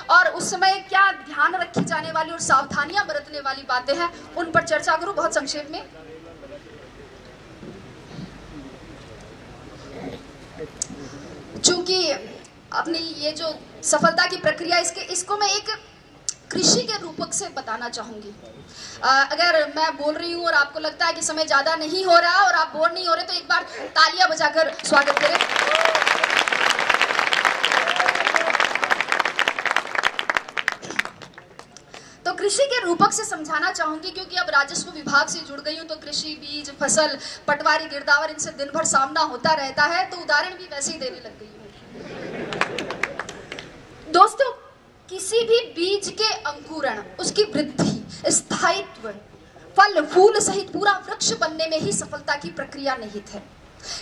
और उस समय क्या ध्यान रखी जाने वाली और सावधानियां बरतने वाली बातें हैं, उन पर चर्चा करूं बहुत संक्षेप में। चूंकि अपनी ये जो सफलता की प्रक्रिया, इसको मैं एक कृषि के रूपक से बताना चाहूंगी। अगर मैं बोल रही हूँ और आपको लगता है कि समय ज्यादा नहीं हो रहा और आप बोर नहीं हो रहे, तो एक बार तालियां बजाकर स्वागत करें। तो कृषि के रूपक से समझाना चाहूंगी, क्योंकि अब राजस्व विभाग से जुड़ गई हूँ, तो कृषि, बीज, फसल, पटवारी, गिरदावर, इनसे दिन भर सामना होता रहता है, तो उदाहरण भी वैसे ही देने लग गई हूँ। दोस्तों, किसी भी बीज के अंकुरण, उसकी वृद्धि, स्थायित्व, फल फूल सहित पूरा वृक्ष बनने में ही सफलता की प्रक्रिया निहित है।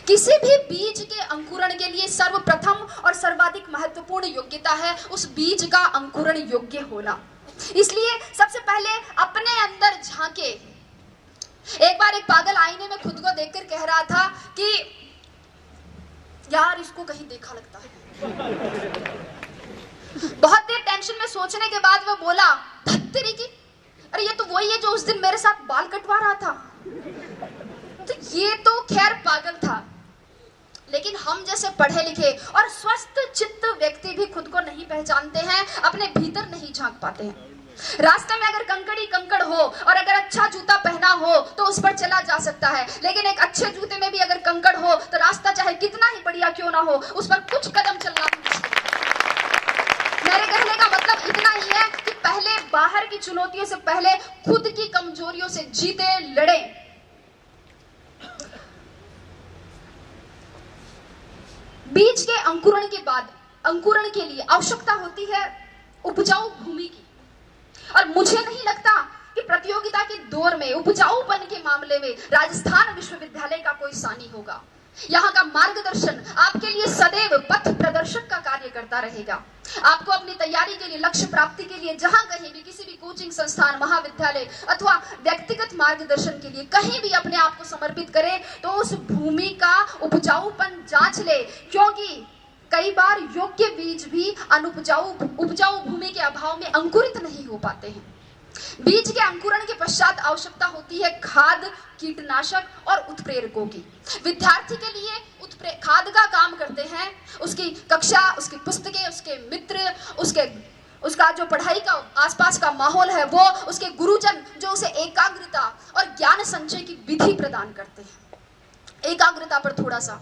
किसी भी बीज के अंकुरण के लिए सर्वप्रथम और सर्वाधिक महत्वपूर्ण योग्यता है उस बीज का अंकुरण योग्य होना। इसलिए सबसे पहले अपने अंदर झांके। एक बार एक पागल आईने में खुद को देखकर कह रहा था कि यार, इसको कहीं देखा लगता है। बहुत देर टेंशन में सोचने के बाद वो बोला, धत्तेरी की, अरे ये तो वही है जो उस दिन मेरे साथ बाल कटवा रहा था। तो ये तो खैर पागल था, लेकिन हम जैसे पढ़े लिखे और स्वस्थ चित्त व्यक्ति भी खुद को नहीं पहचानते हैं, अपने भीतर नहीं झांक पाते हैं। रास्ते में अगर कंकड़ी कंकड़ हो और अगर अच्छा जूता पहना हो तो उस पर चला जा सकता है, लेकिन एक अच्छे जूते में भी अगर कंकड़ हो तो रास्ता चाहे कितना ही बढ़िया क्यों ना हो, उस पर कुछ कदम चलना भी मुश्किल है। मेरे कहने का मतलब इतना ही है कि पहले बाहर की चुनौतियों से पहले खुद की कमजोरियों से जीते, लड़े। बीज के अंकुरण के बाद अंकुरण के लिए आवश्यकता होती है उपजाऊ भूमि की, और मुझे नहीं लगता कि प्रतियोगिता के दौर में उपजाऊपन के मामले में राजस्थान विश्वविद्यालय का कोई सानी होगा। यहाँ का मार्गदर्शन आपके लिए सदैव पथ प्रदर्शक का कार्य करता रहेगा। आपको अपनी तैयारी के लिए, लक्ष्य प्राप्ति के लिए जहां कहीं भी, किसी भी कोचिंग संस्थान, महाविद्यालय अथवा व्यक्तिगत मार्गदर्शन के लिए कहीं भी अपने आप को समर्पित करें, तो उस भूमि का उपजाऊपन जांच ले, क्योंकि कई बार योग्य बीज भी उपजाऊ भूमि के अभाव में अंकुरित नहीं हो पाते हैं। बीज के अंकुरण के पश्चात आवश्यकता होती है खाद, कीटनाशक और उत्प्रेरकों की। विद्यार्थी के लिए खाद का काम करते हैं उसकी कक्षा, उसकी पुस्तकें, उसके मित्र, उसका जो पढ़ाई का आसपास का माहौल है वो, उसके गुरुजन जो उसे एकाग्रता और ज्ञान संचय की विधि प्रदान करते हैं। एकाग्रता पर थोड़ा सा,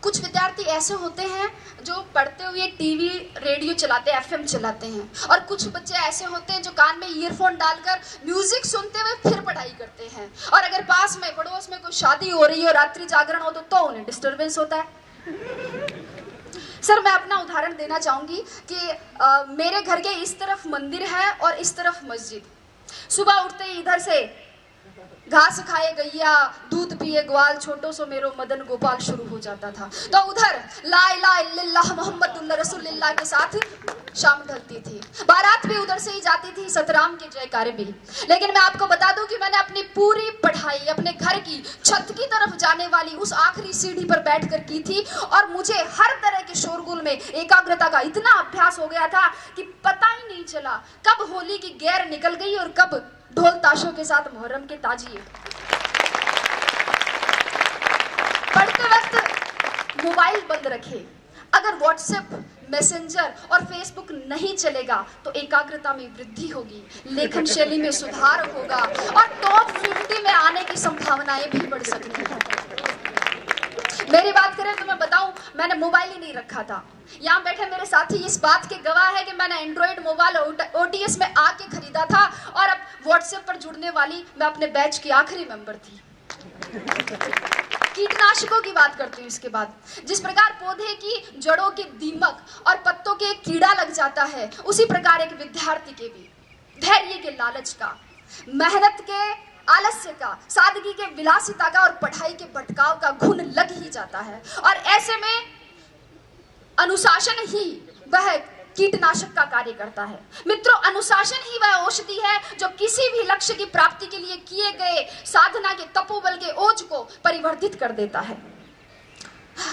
कुछ विद्यार्थी ऐसे होते हैं जो पढ़ते हुए टीवी, रेडियो चलाते, एफएम चलाते हैं, और कुछ बच्चे ऐसे होते हैं जो कान में ईयरफोन डालकर म्यूजिक सुनते हुए फिर पढ़ाई करते हैं। और अगर पास में पड़ोस में कोई शादी हो रही हो, रात्रि जागरण हो, तो उन्हें डिस्टरबेंस होता है। सर, मैं अपना उदाहरण देना चाहूंगी कि मेरे घर के इस तरफ मंदिर है और इस तरफ मस्जिद। सुबह उठते ही इधर से घास खाए गैया, दूध पिए ग्वाल, छोटो सो मेरो मदन गोपाल शुरू हो जाता था। तो उधर ला इलाहा इल्लल्लाह मुहम्मदुर रसूलुल्लाह के साथ शाम ढलती थी। बारात भी उधर से ही जाती थी, सतराम के जयकारे भी। लेकिन मैं आपको बता दूं कि मैंने अपनी पूरी पढ़ाई अपने घर की छत की तरफ जाने वाली उस आखिरी सीढ़ी पर बैठकर की थी, और मुझे हर तरह के शोरगुल में एकाग्रता का इतना अभ्यास हो गया था कि पता ही नहीं चला कब होली की गैर निकल गई और कब ढोल ताशों के साथ मुहर्रम के ताजिए। पढ़ते वक्त मोबाइल बंद रखे। अगर व्हाट्सएप, मैसेंजर और फेसबुक नहीं चलेगा तो एकाग्रता में वृद्धि होगी, लेखन शैली में सुधार होगा और टॉप 50 में आने की संभावनाएं भी बढ़ सकती हैं। मेरी बात करें तो मैं बताऊं, मैंने मोबाइल ही नहीं रखा था। यहाँ बैठे मेरे साथी इस बात के गवाह है कि मैंने एंड्रॉइड मोबाइल OTS में आके खरीदा था, और अब व्हाट्सएप पर जुड़ने वाली मैं अपने बैच की आखिरी मेंबर थी। कीटनाशकों की बात करती हूँ इसके बाद। जिस प्रकार पौधे की जड़ों के दीमक और पत्तों के कीड़ा लग जाता है, उसी प्रकार एक विद्यार्थी के भी धैर्य के लालच का, मेहनत के आलस्य का, सादगी के विलासिता का और पढ़ाई के भटकाव का घुन लग ही जाता है। और ऐसे में अनुशासन ही वह कीटनाशक का कार्य करता है। मित्रों, अनुशासन ही वह औषधि है जो किसी भी लक्ष्य की प्राप्ति के लिए किए गए साधना के तपोबल के ओज को परिवर्धित कर देता है।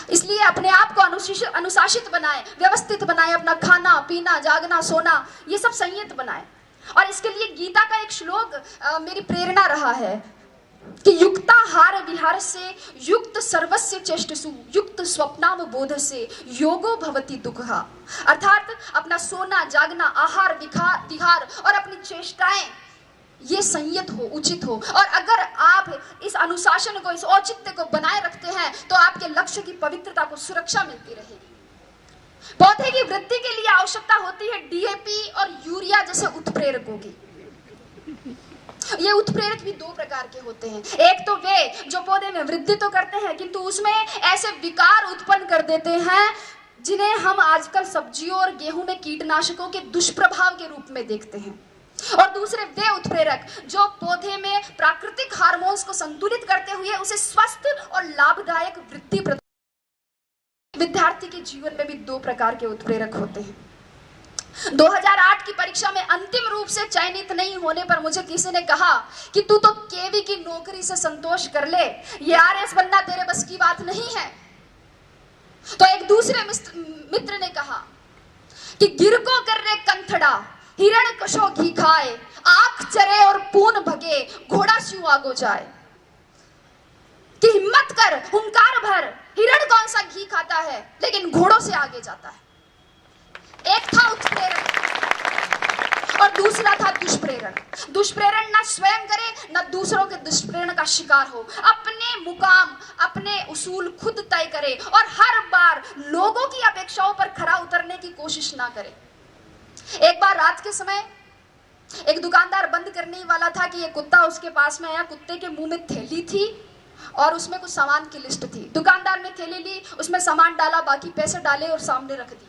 इसलिए अपने आप को अनुशासित बनाए, व्यवस्थित बनाए, अपना खाना पीना जागना सोना ये सब संयत बनाए। और इसके लिए गीता का एक श्लोक मेरी प्रेरणा रहा है कि युक्ताहार विहार से युक्त सर्वस्य चेष्टसु युक्त स्वप्नाम बोध से योगो भवति दुःखः। अर्थात अपना सोना जागना आहार विहार और अपनी चेष्टाएं ये संयत हो, उचित हो। और अगर आप इस अनुशासन को, इस औचित्य को बनाए रखते हैं तो आपके लक्ष्य की पवित्रता को सुरक्षा मिलती रहेगी। पौधे की वृद्धि के लिए आवश्यकता होती है डीएपी और यूरिया जैसे उत्प्रेरकों की। ये उत्प्रेरक भी दो प्रकार के होते हैं। एक तो वे जो पौधे में वृद्धि तो करते हैं किंतु उसमें ऐसे विकार उत्पन्न कर देते हैं जिन्हें हम आजकल सब्जियों और गेहूं में कीटनाशकों के दुष्प्रभाव के रूप में देखते हैं। और दूसरे वे उत्प्रेरक जो पौधे में प्राकृतिक हार्मोन्स को संतुलित करते हुए उसे स्वस्थ और लाभदायक वृद्धि प्रदान। विद्यार्थी के जीवन में भी दो प्रकार के उत्प्रेरक होते हैं। 2008 की परीक्षा में अंतिम रूप से चयनित नहीं होने पर मुझे किसी ने कहा कि तू तो केवी की नौकरी से संतोष कर ले, ये आरएस बनना तेरे बस की बात नहीं है। तो एक दूसरे मित्र ने कहा कि गिर को कर रे कंथड़ा हिरण कशो घी खाए, आंख चरे और पून भगे घोड़ा स्यू आगो जाए। कि हिम्मत कर, हुंकार भर, हिरण कौन सा घी खाता है लेकिन घोड़ों से आगे जाता है। एक था उत्प्रेरक और दूसरा था दुष्प्रेरण। दुष्प्रेरण ना स्वयं करे ना दूसरों के दुष्प्रेरण का शिकार हो, अपने मुकाम अपने उसूल खुद तय करे और हर बार लोगों की अपेक्षाओं पर खरा उतरने की कोशिश ना करे। एक बार रात के समय एक दुकानदार बंद करने वाला था कि ये कुत्ता उसके पास में आया। कुत्ते के मुंह में थैली थी और उसमें कुछ सामान की लिस्ट थी। दुकानदार ने थैली ली, उसमें सामान डाला, बाकी पैसे डाले और सामने रख दी।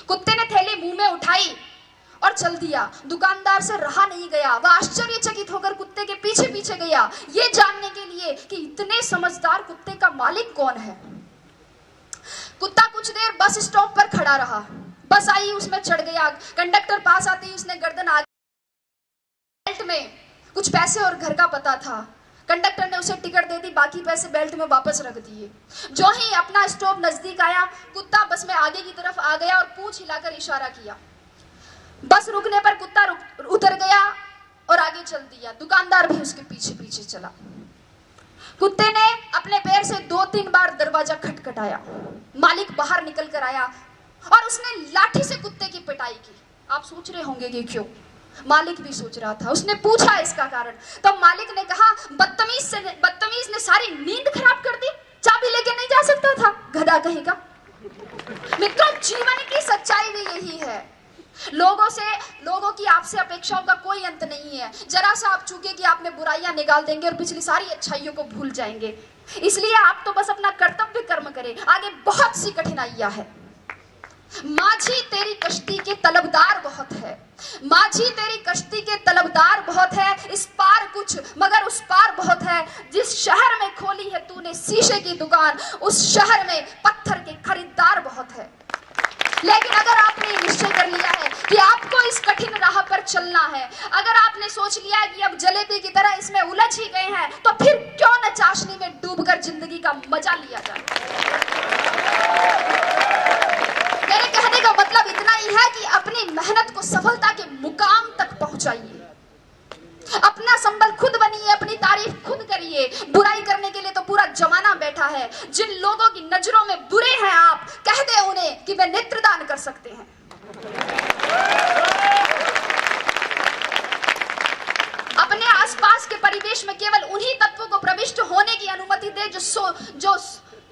कुत्ते ने थैली मुंह में उठाई और चल दिया। दुकानदार से रहा नहीं गया, वह आश्चर्यचकित होकर कुत्ते के पीछे पीछे गया ये जानने के लिए कि इतने समझदार कुत्ते का मालिक कौन है। कुत्ता कुछ देर बस स्टॉप पर खड़ा रहा। बस आई, उसमें चढ़ गया। कंडक्टर पास आते ही उसने गर्दन आगे, बेल्ट में कुछ पैसे और घर का पता था। कंडक्टर ने उसे टिकट दे दी, बाकी पैसे बेल्ट में वापस रख दिए। जो ही अपना स्टॉप नजदीक आया, कुत्ता बस में आगे की तरफ आ गया और पूंछ हिलाकर इशारा किया। बस रुकने पर कुत्ता उतर गया और आगे चल दिया। दुकानदार भी उसके पीछे पीछे चला। कुत्ते ने अपने पैर से 2-3 बार दरवाजा खटखटाया। मालिक बाहर निकल कर आया और उसने लाठी से कुत्ते की पिटाई की। आप सोच रहे होंगे कि क्यों? मालिक भी सोच रहा था। उसने पूछा इसका कारण, तो मालिक ने कहा बदतमीज ने सारी नींद खराब कर दी, चाबी लेके नहीं जा सकता था, गधा कहेगा। मित्रों, जीवन की सच्चाई भी यही है। लोगों की आपसे अपेक्षाओं का कोई अंत नहीं है। जरा सा आप चूके कि आप में बुराइयां निकाल देंगे और पिछली सारी अच्छाइयों को भूल जाएंगे। इसलिए आप तो बस अपना कर्तव्य कर्म करें, आगे बहुत सी कठिनाइयां हैं। माझी तेरी कश्ती के तलबदार बहुत है, माझी तेरी कश्ती के तलबदार बहुत है, इस पार कुछ मगर उस पार बहुत है। जिस शहर में खोली है तूने शीशे की दुकान, उस शहर में पत्थर के खरीदार बहुत है। लेकिन अगर आपने निश्चय कर लिया है कि आपको इस कठिन राह पर चलना है, अगर आपने सोच लिया है कि अब जलेबी की तरह इसमें उलझ ही गए हैं, तो फिर क्यों न चाशनी में डूबकर जिंदगी का मजा लिया जाए। मेरे कहने का मतलब इतना ही है कि अपनी मेहनत को सफलता के मुकाम तक पहुंचाइए। अपना संबल खुद बनिए, अपनी तारीफ खुद करिए। बुराई करने के लिए तो पूरा जमाना बैठा है। जिन लोगों की नजरों में बुरे हैं आप, कह दे उन्हें कि वे नेत्रदान कर सकते हैं। अपने आसपास के परिवेश में केवल उन्हीं तत्वों को प्रविष्ट होने की अनुमति दे जो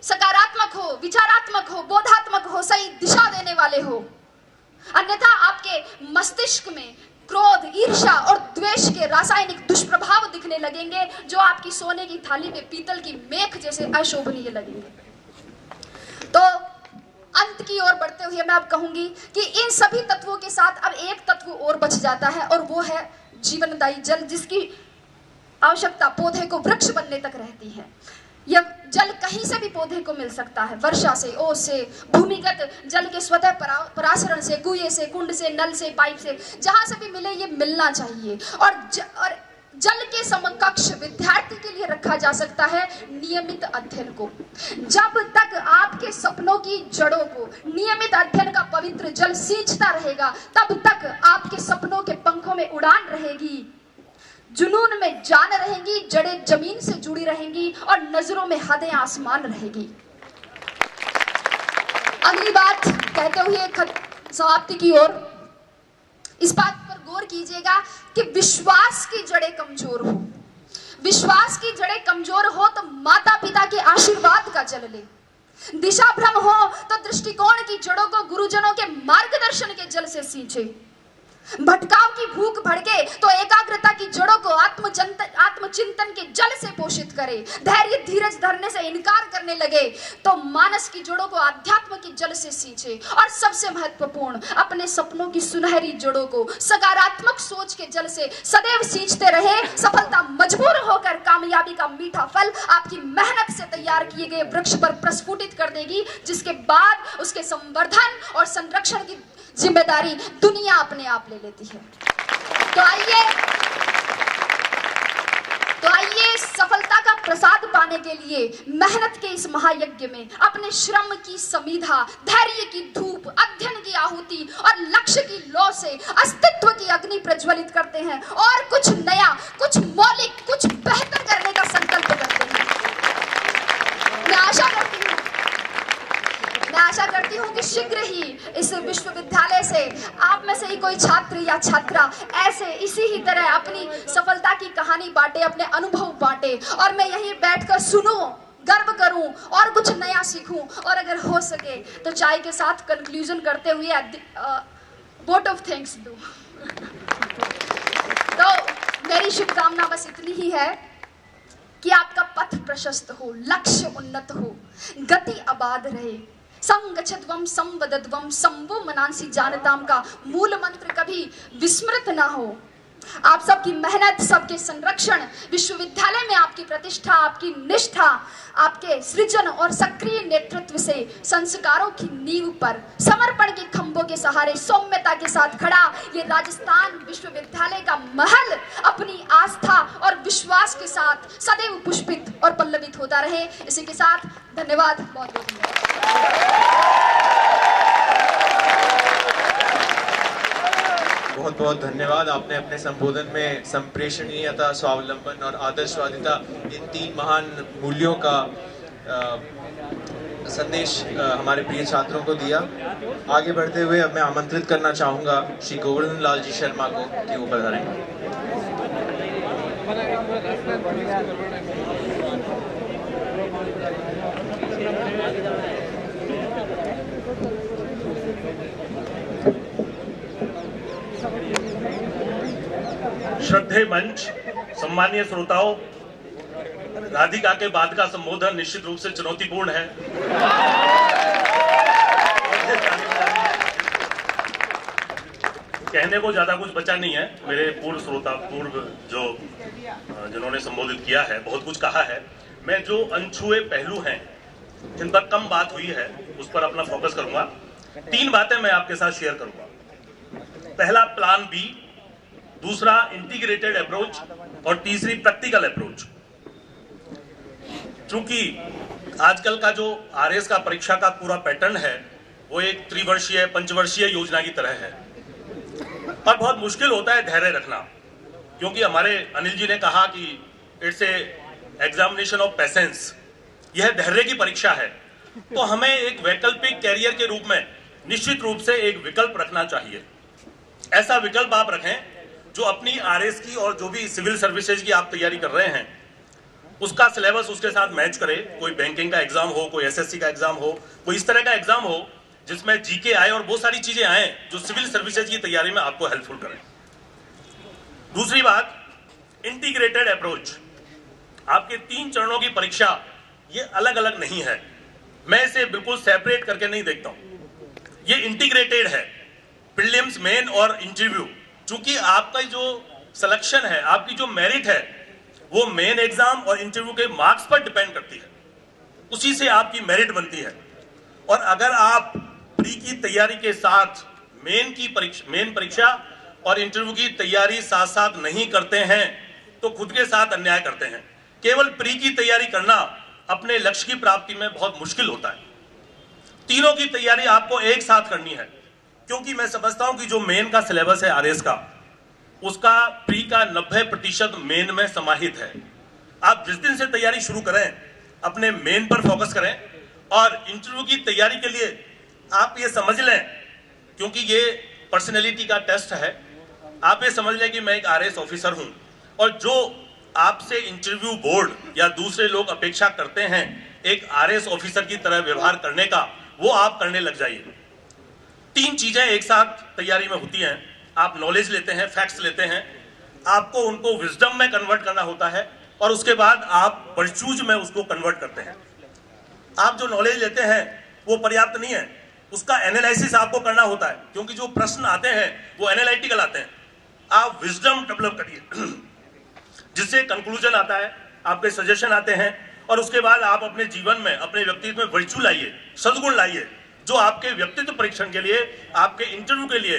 सकारात्मक हो, विचारात्मक हो, बोधात्मक हो, सही दिशा देने वाले हो। अन्यथा आपके मस्तिष्क में क्रोध, ईर्ष्या और द्वेष के रासायनिक दुष्प्रभाव दिखने लगेंगे, जो आपकी सोने की थाली में पीतल की मेख जैसे अशोभनीय लगेंगे। तो अंत की ओर बढ़ते हुए मैं अब कहूंगी कि इन सभी तत्वों के साथ अब एक तत्व और बच जाता है, और वो है जीवनदायी जल, जिसकी आवश्यकता पौधे को वृक्ष बनने तक रहती है। यह जल कहीं से भी पौधे को मिल सकता है, वर्षा से, ओस से, भूमिगत जल के स्वतः परासरण से, कुएं से, कुंड से, नल से, पाइप से, जहां से भी मिले ये मिलना चाहिए। और जल के समकक्ष विद्यार्थी के लिए रखा जा सकता है नियमित अध्ययन को। जब तक आपके सपनों की जड़ों को नियमित अध्ययन का पवित्र जल सींचता रहेगा, तब तक आपके सपनों के पंखों में उड़ान रहेगी, जुनून में जान रहेंगी, जड़ें जमीन से जुड़ी रहेंगी और नजरों में हदें आसमान रहेगी। अगली बात कहते हुए समाप्ति की ओर, इस बात पर गौर कीजिएगा कि विश्वास की जड़ें कमजोर हो। विश्वास की जड़ें कमजोर हो तो माता पिता के आशीर्वाद का जल ले। दिशा भ्रम हो तो दृष्टिकोण की जड़ों को गुरुजनों के मार्गदर्शन के जल से सींचे। भटकाव की भूख भड़के तो एकाग्रता की जड़ों को आत्मचिंतन के जल से पोषित करे। धैर्य धीरज धरने से इनकार करने लगे तो मानस की जड़ों को अध्यात्म के जल से सींचे। और सबसे महत्वपूर्ण, अपने सपनों की सुनहरी जड़ों को सकारात्मक सोच के जल से सदैव सींचते रहे। सफलता मजबूर होकर कामयाबी का मीठा फल आपकी मेहनत से तैयार किए गए वृक्ष पर प्रस्फुटित कर देगी, जिसके बाद उसके संवर्धन और संरक्षण की जिम्मेदारी दुनिया अपने आप ले लेती है। तो आइए सफलता का प्रसाद पाने के लिए मेहनत के इस महायज्ञ में अपने श्रम की समीधा, धैर्य की धूप, अध्ययन की आहुति और लक्ष्य की लौ से अस्तित्व की अग्नि प्रज्वलित करते हैं और कुछ नया, कुछ मौलिक, कुछ बेहतर करने का संकल्प करते हैं। मैं आशा करती हूँ कि शीघ्र ही इस विश्वविद्यालय से आप में से ही कोई छात्र या छात्रा ऐसे इसी ही तरह अपनी सफलता की कहानी बांटे, अपने अनुभव बांटे और मैं यहीं बैठकर सुनूं, गर्व करूं और कुछ नया सीखूं और अगर हो सके तो चाय के साथ कंक्लूजन करते हुए वोट ऑफ थैंक्स दूं। तो मेरी शुभकामना बस इतनी ही है कि आपका पथ प्रशस्त हो, लक्ष्य उन्नत हो, गति आबाद रहे। संगच्छध्वम संवदध्वम संभो मनांसी जानताम का मूल मंत्र कभी विस्मृत ना हो। आप सबकी मेहनत, सबके संरक्षण, विश्वविद्यालय में आपकी प्रतिष्ठा, आपकी निष्ठा, आपके सृजन और सक्रिय नेतृत्व से संस्कारों की नींव पर समर्पण के खंभों के सहारे सौम्यता के साथ खड़ा ये राजस्थान विश्वविद्यालय का महल अपनी आस्था और विश्वास के साथ सदैव पुष्पित और पल्लवित होता रहे। इसी के साथ धन्यवाद, बहुत बहुत बहुत बहुत धन्यवाद। आपने अपने संबोधन में संप्रेषणीयता, स्वावलंबन और आदर्शवादिता, इन तीन महान मूल्यों का संदेश हमारे प्रिय छात्रों को दिया। आगे बढ़ते हुए अब मैं आमंत्रित करना चाहूँगा श्री गोवर्धन लाल जी शर्मा को कि वो पधारें। श्रद्धेय मंच, सम्मानीय श्रोताओं, राधिका के बाद का संबोधन निश्चित रूप से चुनौतीपूर्ण है। कहने को ज्यादा कुछ बचा नहीं है। मेरे पूर्व जिन्होंने संबोधित किया है, बहुत कुछ कहा है। मैं जो अनछुए पहलू हैं, जिन पर कम बात हुई है, उस पर अपना फोकस करूंगा। तीन बातें मैं आपके साथ शेयर करूंगा। पहला प्लान बी, दूसरा इंटीग्रेटेड अप्रोच और तीसरी प्रैक्टिकल अप्रोच। चूंकि आजकल का जो आरएस का परीक्षा का पूरा पैटर्न है वो एक त्रिवर्षीय, पंचवर्षीय योजना की तरह है और बहुत मुश्किल होता है धैर्य रखना, क्योंकि हमारे अनिल जी ने कहा कि it's A examination of patience, यह धैर्य की परीक्षा है। तो हमें एक वैकल्पिक कैरियर के रूप में निश्चित रूप से एक विकल्प रखना चाहिए। ऐसा विकल्प आप रखें जो अपनी आरएस की और जो भी सिविल सर्विसेज की आप तैयारी कर रहे हैं उसका सिलेबस उसके साथ मैच करे। कोई बैंकिंग का एग्जाम हो, कोई एसएससी का एग्जाम हो, कोई इस तरह का एग्जाम हो जिसमें जीके आए और बहुत सारी चीजें आए जो सिविल सर्विसेज की तैयारी में आपको हेल्पफुल करें। दूसरी बात, इंटीग्रेटेड अप्रोच। आपके 3 चरणों की परीक्षा ये अलग अलग नहीं है, मैं इसे बिल्कुल सेपरेट करके नहीं देखता हूं। ये इंटीग्रेटेड है, प्रीलिम्स, मेन और इंटरव्यू। चूंकि आपका जो सिलेक्शन है, आपकी जो मेरिट है, वो मेन एग्जाम और इंटरव्यू के मार्क्स पर डिपेंड करती है, उसी से आपकी मेरिट बनती है। और अगर आप प्री की तैयारी के साथ मेन परीक्षा और इंटरव्यू की तैयारी साथ साथ नहीं करते हैं तो खुद के साथ अन्याय करते हैं। केवल प्री की तैयारी करना अपने लक्ष्य की प्राप्ति में बहुत मुश्किल होता है। तीनों की तैयारी आपको एक साथ करनी है, क्योंकि मैं समझता हूं कि जो मेन का सिलेबस है आरएस का, उसका प्री का 90% मेन में समाहित है। आप जिस दिन से तैयारी शुरू करें, अपने मेन पर फोकस करें और इंटरव्यू की तैयारी के लिए आप ये समझ लें, क्योंकि ये पर्सनैलिटी का टेस्ट है, आप ये समझ लें कि मैं एक आरएस ऑफिसर हूं और जो आपसे इंटरव्यू बोर्ड या दूसरे लोग अपेक्षा करते हैं एक आरएस ऑफिसर की तरह व्यवहार करने का, वो आप करने लग जाइए। 3 चीजें एक साथ तैयारी में होती हैं। आप नॉलेज लेते हैं, फैक्ट्स लेते हैं, आपको उनको विजडम में कन्वर्ट करना होता है और उसके बाद आप वर्चूज में उसको कन्वर्ट करते हैं। आप जो नॉलेज लेते हैं वो पर्याप्त नहीं है, उसका एनालिसिस आपको करना होता है, क्योंकि जो प्रश्न आते हैं वो एनालिटिकल आते हैं। आप विजडम डेवलप करिए, जिससे कंक्लूजन आता है, आपके सजेशन आते हैं और उसके बाद आप अपने जीवन में, अपने व्यक्तित्व में वर्चू लाइए, सद्गुण लाइए, जो आपके व्यक्तित्व परीक्षण के लिए, आपके इंटरव्यू के लिए